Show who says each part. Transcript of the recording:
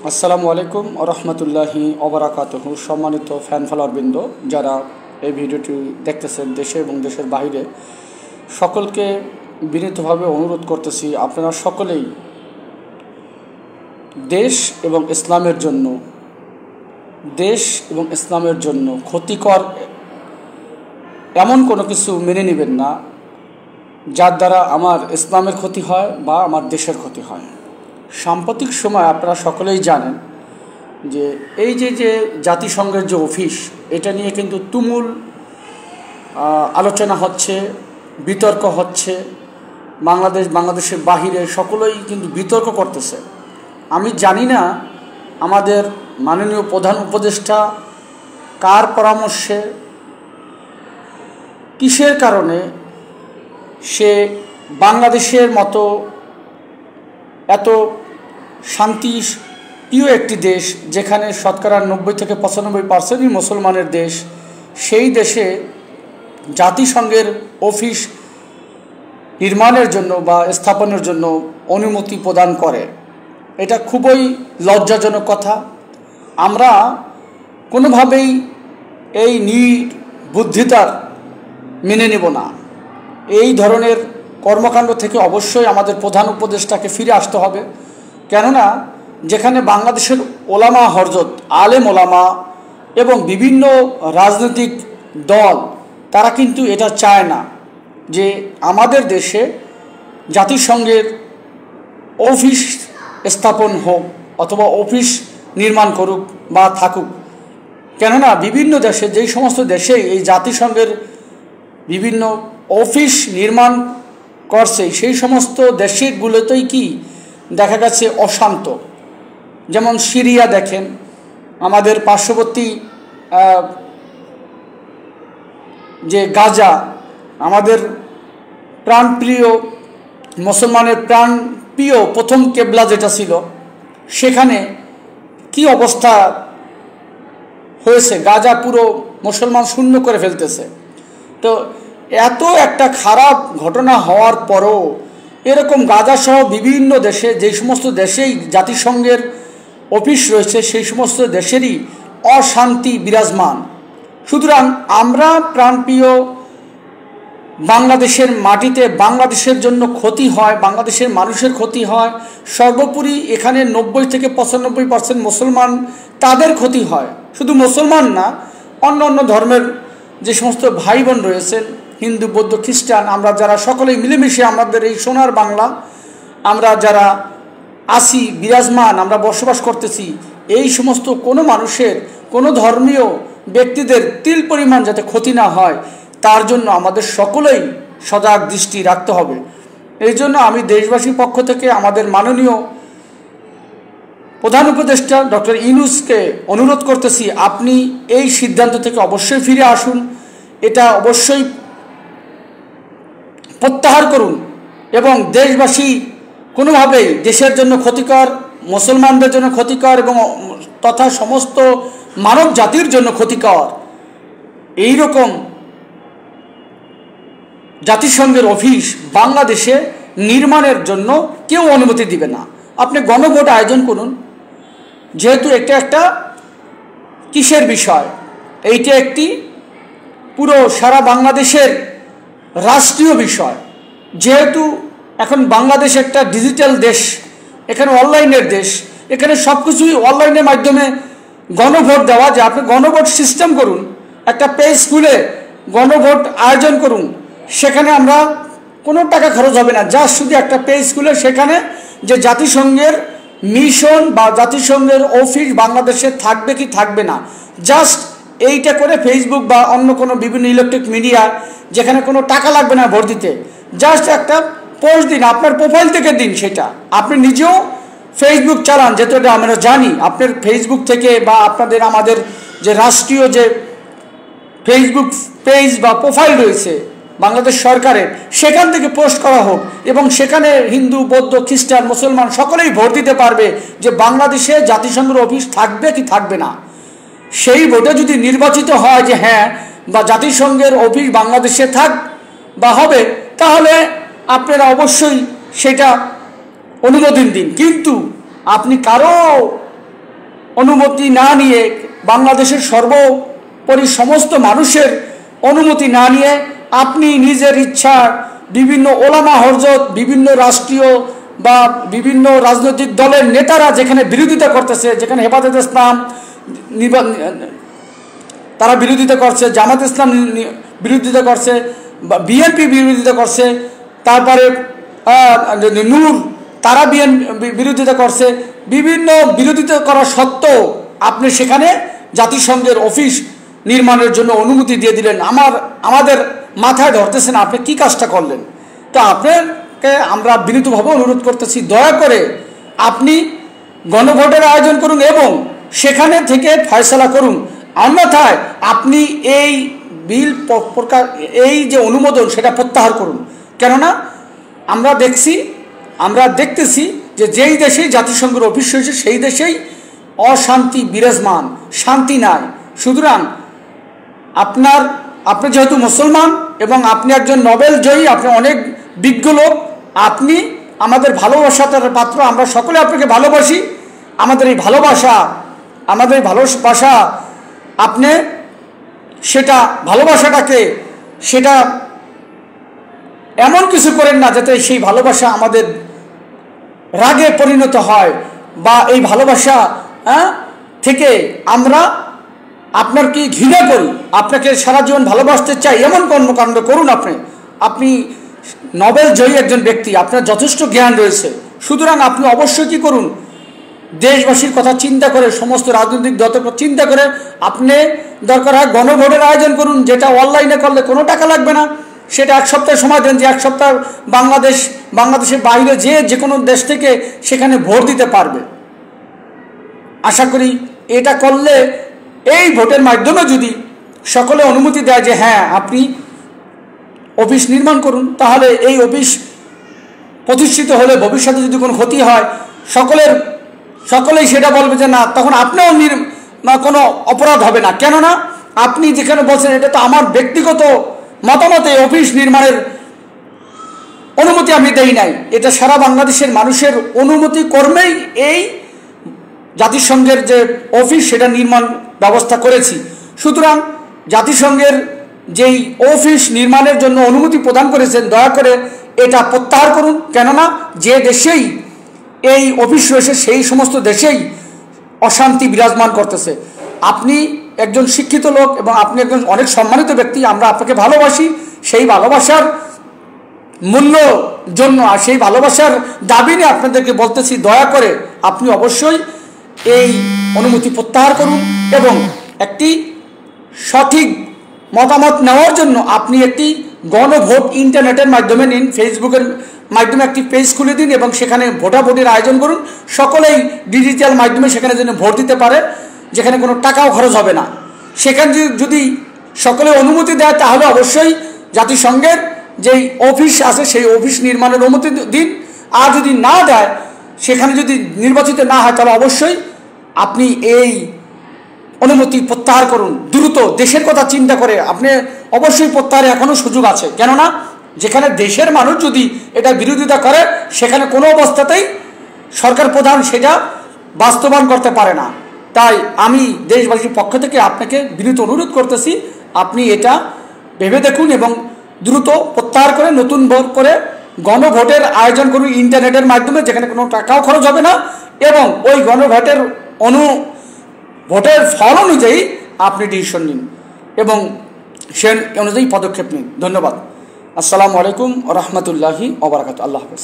Speaker 1: আসসালামু আলাইকুম রহমতুল্লাহি ওবারাকাতুহু। সম্মানিত ফ্যান ফলোয়ারবৃন্দ, যারা এই ভিডিওটি দেখতেছেন দেশে এবং দেশের বাইরে, সকলকে বিনীতভাবে অনুরোধ করতেছি, আপনারা সকলেই দেশ এবং ইসলামের জন্য ক্ষতিকর এমন কোনো কিছু মেনে নেবেন না যার দ্বারা আমার ইসলামের ক্ষতি হয় বা আমার দেশের ক্ষতি হয়। সাম্প্রতিক সময় আপনারা সকলেই জানেন যে এই যে জাতিসংঘের যে অফিস, এটা নিয়ে কিন্তু তুমুল আলোচনা হচ্ছে, বিতর্ক হচ্ছে। বাংলাদেশের বাহিরে সকলেই কিন্তু বিতর্ক করতেছে। আমি জানি না আমাদের মাননীয় প্রধান উপদেষ্টা কার পরামর্শে, কিসের কারণে সে বাংলাদেশের মতো এত শান্তি প্রিয় একটি দেশ, যেখানে শতকরা 90 থেকে 95% মুসলমানের দেশ, সেই দেশে জাতিসংঘের অফিস নির্মাণের জন্য বা স্থাপনের জন্য অনুমতি প্রদান করে। এটা খুবই লজ্জাজনক কথা। আমরা কোনোভাবেই এই নির্বুদ্ধিতার মেনে নেব না। এই ধরনের কর্মকাণ্ড থেকে অবশ্যই আমাদের প্রধান উপদেষ্টাকে ফিরে আসতে হবে। কেননা যেখানে বাংলাদেশের ওলামা হযরত, আলেম ওলামা এবং বিভিন্ন রাজনৈতিক দল, তারা কিন্তু এটা চায় না যে আমাদের দেশে জাতিসংঘের অফিস স্থাপন হোক অথবা অফিস নির্মাণ করুক বা থাকুক। কেননা বিভিন্ন দেশে, যেই সমস্ত দেশেই এই জাতিসংঘের বিভিন্ন অফিস নির্মাণ করছে, সেই সমস্ত দেশগুলোতেই কি দেখা গেছে অশান্ত। যেমন সিরিয়া দেখেন, আমাদের পার্শ্ববর্তী যে গাজা, আমাদের প্রাণপ্রিয় মুসলমানের প্রাণপ্রিয় প্রথম কেবলা যেটা ছিল, সেখানে কি অবস্থা হয়েছে, গাজা পুরো মুসলমান শূন্য করে ফেলতেছে। তো এত একটা খারাপ ঘটনা হওয়ার পরও এরকম গাজাসহ বিভিন্ন দেশে, যেই সমস্ত দেশেই জাতিসংঘের অফিস রয়েছে, সেই সমস্ত দেশেরই অশান্তি বিরাজমান। সুতরাং আমরা প্রাণপ্রিয় বাংলাদেশের মাটিতে বাংলাদেশের জন্য ক্ষতি হয়, বাংলাদেশের মানুষের ক্ষতি হয়, সর্বোপরি এখানে 90 থেকে 95% মুসলমান, তাদের ক্ষতি হয়। শুধু মুসলমান না, অন্য অন্য ধর্মের যে সমস্ত ভাই বোন রয়েছেন, হিন্দু, বৌদ্ধ, খ্রিস্টান, আমরা যারা সকলেই মিলেমিশে আমাদের এই সোনার বাংলা, আমরা যারা আসি, বিরাজমান, আমরা বসবাস করতেছি, এই সমস্ত কোনো মানুষের, কোনো ধর্মীয় ব্যক্তিদের তিল পরিমাণ যাতে ক্ষতি না হয়, তার জন্য আমাদের সকলেই সজাগ দৃষ্টি রাখতে হবে। এই জন্য আমি দেশবাসীর পক্ষ থেকে আমাদের মাননীয় প্রধান উপদেষ্টা ডক্টর ইউনূসকে অনুরোধ করতেছি, আপনি এই সিদ্ধান্ত থেকে অবশ্যই ফিরে আসুন। এটা অবশ্যই প্রত্যাহার করুন এবং দেশবাসী কোনোভাবেই দেশের জন্য ক্ষতিকর, মুসলমানদের জন্য ক্ষতিকর এবং তথা সমস্ত মানব জাতির জন্য ক্ষতিকর এই রকম জাতিসংঘের অফিস বাংলাদেশে নির্মাণের জন্য কেউ অনুমতি দিবে না। আপনি গণভোট আয়োজন করুন, যেহেতু এটা একটা কিসের বিষয়, এইটা একটি পুরো সারা বাংলাদেশের রাষ্ট্রীয় বিষয়। যেহেতু এখন বাংলাদেশ একটা ডিজিটাল দেশ, এখানে অনলাইনের দেশ, এখানে সব কিছুই অনলাইনের মাধ্যমে গণভোট দেওয়া যায়। আপনি গণভোট সিস্টেম করুন, একটা পেজ খুলে গণভোট আয়োজন করুন, সেখানে আমরা কোনো টাকা খরচ হবে না, জাস্ট শুধু একটা পেজ খুলে সেখানে যে জাতিসংঘের মিশন বা জাতিসংঘের অফিস বাংলাদেশে থাকবে কি থাকবে না, জাস্ট এইটা করে ফেসবুক বা অন্য কোনো বিভিন্ন ইলেকট্রিক মিডিয়া, যেখানে কোনো টাকা লাগবে না ভোট দিতে, জাস্ট একটা পোস্ট দিন, আপনার প্রোফাইল থেকে দিন। সেটা আপনি নিজেও ফেসবুক চালান, যেহেতু এটা আমরা জানি, আপনার ফেসবুক থেকে বা আপনাদের আমাদের যে রাষ্ট্রীয় যে ফেসবুক পেজ বা প্রোফাইল রয়েছে বাংলাদেশ সরকারের, সেখান থেকে পোস্ট করা হোক এবং সেখানে হিন্দু, বৌদ্ধ, খ্রিস্টান, মুসলমান সকলেই ভোট দিতে পারবে যে বাংলাদেশে জাতিসংঘের অফিস থাকবে কি থাকবে না। সেই ভোটে যদি নির্বাচিত হয় যে হ্যাঁ বা জাতিসংঘের অফিস বাংলাদেশে থাক বা হবে, তাহলে আপনারা অবশ্যই সেটা অনুমোদন দিন। কিন্তু আপনি কারো অনুমতি না নিয়ে, বাংলাদেশের সর্বোপরি সমস্ত মানুষের অনুমতি না নিয়ে আপনি নিজের ইচ্ছা বিভিন্ন ওলামা হযরত, বিভিন্ন রাষ্ট্রীয় বা বিভিন্ন রাজনৈতিক দলের নেতারা যেখানে বিরোধিতা করতেছে, যেখানে হেফাজতে ইসলাম তারা বিরোধিতা করছে, জামাত ইসলাম বিরোধিতা করছে, বিএনপি বিরোধিতা করছে, তারপরে নূর তারা বিরোধিতা করছে, বিভিন্ন বিরোধিতা করা সত্ত্বেও আপনি সেখানে জাতিসংঘের অফিস নির্মাণের জন্য অনুমতি দিয়ে দিলেন। আমাদের মাথায় ধরতেছেন আপনি কি কাজটা করলেন। তো আপনাকে আমরা বিনীতভাবে অনুরোধ করতেছি, দয়া করে আপনি গণভোটের আয়োজন করুন এবং সেখানে থেকে ফয়সালা করুন। অন্যথায় আপনি এই বিল এই যে অনুমোদন সেটা প্রত্যাহার করুন। কেননা আমরা দেখতেছি যে যেই দেশেই জাতিসংঘের অফিস হয়েছে সেই দেশেই অশান্তি বিরাজমান, শান্তি নাই। সুতরাং আপনি যেহেতু মুসলমান এবং আপনি একজন নোবেল জয়ী, আপনি অনেক বিজ্ঞ লোক, আপনি আমাদের ভালোবাসার পাত্র, আমরা সকলে আপনাকে ভালোবাসি। আমাদের এই ভালোবাসা আপনি সেটা এমন কিছু করেন না যাতে সেই ভালোবাসা আমাদের রাগে পরিণত হয়, বা এই ভালোবাসা থেকে আমরা আপনার কি ঘৃণা করি, আপনাকে সারা জীবন ভালোবাসতে চাই এমন কর্মকাণ্ড করুন। আপনি নোবেল জয়ী একজন ব্যক্তি, আপনার যথেষ্ট জ্ঞান রয়েছে। সুতরাং আপনি অবশ্যই কি করুন, দেশবাসীর কথা চিন্তা করে, সমস্ত রাজনৈতিক দলের কথা চিন্তা করে আপনি দরকার হয় গণভোটের আয়োজন করুন, যেটা অনলাইনে করলে কোনো টাকা লাগবে না। সেটা এক সপ্তাহ সময় দেন, যে এক সপ্তাহ বাংলাদেশের বাইরে যে কোনো দেশ থেকে সেখানে ভোট দিতে পারবে। আশা করি এটা করলে, এই ভোটের মাধ্যমে যদি সকলে অনুমতি দেয় যে হ্যাঁ আপনি অফিস নির্মাণ করুন, তাহলে এই অফিস প্রতিষ্ঠিত হলে ভবিষ্যতে যদি কোনো ক্ষতি হয় সকলেই সেটা বলবে যে না, তখন আপনিও কোনো অপরাধ হবে না। কেননা আপনি যেখানে বলছেন এটা তো আমার ব্যক্তিগত মতামতে অফিস নির্মাণের অনুমতি আমি দেই নাই, এটা সারা বাংলাদেশের মানুষের অনুমতি কর্মেই এই জাতিসংঘের যে অফিস সেটা নির্মাণ ব্যবস্থা করেছি। সুতরাং জাতিসংঘের যেই অফিস নির্মাণের জন্য অনুমতি প্রদান করেছেন, দয়া করে এটা প্রত্যাহার করুন। কেননা যে দেশেই এই অফিস রয়েছে সেই সমস্ত দেশেই অশান্তি বিরাজমান করতেছে। আপনি একজন শিক্ষিত লোক এবং আপনি একজন অনেক সম্মানিত ব্যক্তি, আমরা আপনাকে ভালোবাসি। সেই ভালোবাসার মূল্য জন্য আর সেই ভালোবাসার দাবি নিয়ে আপনাদেরকে বলতেছি, দয়া করে আপনি অবশ্যই এই অনুমতি প্রত্যাহার করুন এবং একটি সঠিক মতামত নেওয়ার জন্য আপনি একটি গণভোট ইন্টারনেটের মাধ্যমে নিন, ফেসবুকের মাধ্যমে একটি পেজ খুলে দিন এবং সেখানে ভোটাভুটির আয়োজন করুন। সকলেই ডিজিটাল মাধ্যমে সেখানে যেন ভোট দিতে পারে, যেখানে কোনো টাকাও খরচ হবে না। সেখানে যদি সকলে অনুমতি দেয় তাহলে অবশ্যই জাতিসংঘের যেই অফিস আছে সেই অফিস নির্মাণের অনুমতি দিন। আর যদি না দেয়, সেখানে যদি নির্বাচিত না হয়, তাহলে অবশ্যই আপনি এই অনুমতি প্রত্যাহার করুন দ্রুত। দেশের কথা চিন্তা করে আপনি অবশ্যই প্রত্যাহারের এখনও সুযোগ আছে। কেননা যেখানে দেশের মানুষ যদি এটা বিরোধিতা করে, সেখানে কোনো অবস্থাতেই সরকার প্রধান সেটা বাস্তবায়ন করতে পারে না। তাই আমি দেশবাসীর পক্ষ থেকে আপনাকে বিনীত অনুরোধ করতেছি, আপনি এটা ভেবে দেখুন এবং দ্রুত প্রত্যাহার করে নতুন করে গণভোটের আয়োজন করুন ইন্টারনেটের মাধ্যমে, যেখানে কোনো টাকাও খরচ হবে না, এবং ওই গণভোটের ভোটের ফল অনুযায়ী আপনি ডিসিশন নিন এবং সে অনুযায়ী পদক্ষেপ নিন। ধন্যবাদ। আসসালামু আলাইকুম ওয়া রাহমাতুল্লাহি ওয়া বারাকাতুহু। আল্লাহ হাফেজ।